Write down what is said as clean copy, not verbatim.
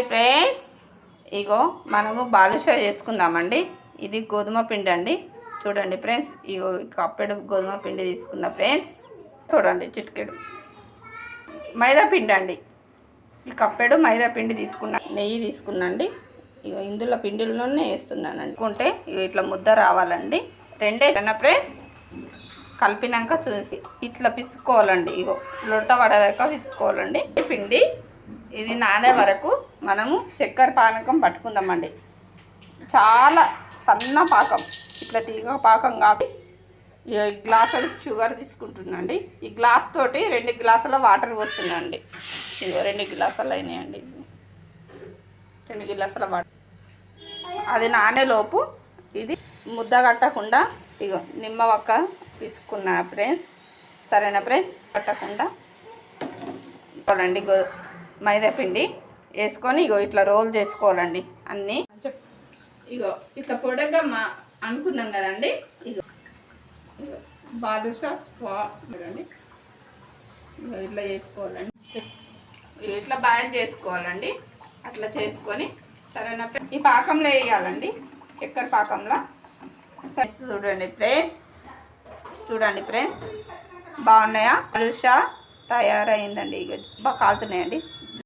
Hi friends, ఇగో మనము బాదుషా చేసుకుందామండి. ఇది గోధుమ పిండి అండి. చూడండి ఫ్రెండ్స్, ఇగో కప్పెడు గోధుమ పిండి తీసుకున్న ఫ్రెండ్స్. చూడండి చిటికెడు మైదా పిండి అండి. ఈ కప్పెడు మైదా పిండి తీసుకున్నా, నెయ్యి తీసుకున్నాండి. ఇగో ఇందులో పిండిలోనే వేస్తున్నానండి. అనుకుంటే ఇగో ఇట్లా ముద్ద రావాలండి. రెండే కన్నా ఫ్రెండ్స్ కలిపినాక చూసి ఇట్లా పిసుకోవాలండి. ఇగో లొట్ట పడదాకా పిసుకోవాలండి పిండి. ఇది నానే వరకు మనము చక్కెర పానకం పట్టుకుందామండి. చాలా సన్న పాకం, ఇట్లా తీగ పాకం కాదు. గ్లాసులు షుగర్ తీసుకుంటున్నాండి. ఈ గ్లాస్ తోటి 2 గ్లాసుల వాటర్ పోస్తున్నాండి. ఇదిగో 2 గ్లాసులు అయినాయండి. 2 గ్లాసుల వాటర్. అది నానేలోపు ఇది ముద్ద కట్టకుండా ఇగో నిమ్మ ఒక్క తీసుకున్నా ఫ్రెండ్స్. సరేనా ఫ్రెండ్స్? కట్టకుండా ఇవ్వాలండి. మైదా పిండి వేసుకొని ఇగో ఇట్లా రోల్ చేసుకోవాలండి అన్నీ. ఇగో ఇట్లా పొడగా అనుకున్నాం కదండి. ఇగో బాదుషా చూడండి, ఇగో ఇట్లా చేసుకోవాలండి. ఇట్లా బాయిల్ చేసుకోవాలండి. అట్లా చేసుకొని సరేనా ఈ పాకంలో వేయాలండి, చక్కెర పాకంలో. చూడండి ఫ్రెండ్స్, చూడండి ఫ్రెండ్స్, బాగున్నాయా? బాదుషా తయారైందండి. ఇక బాగా కాలుతున్నాయండి.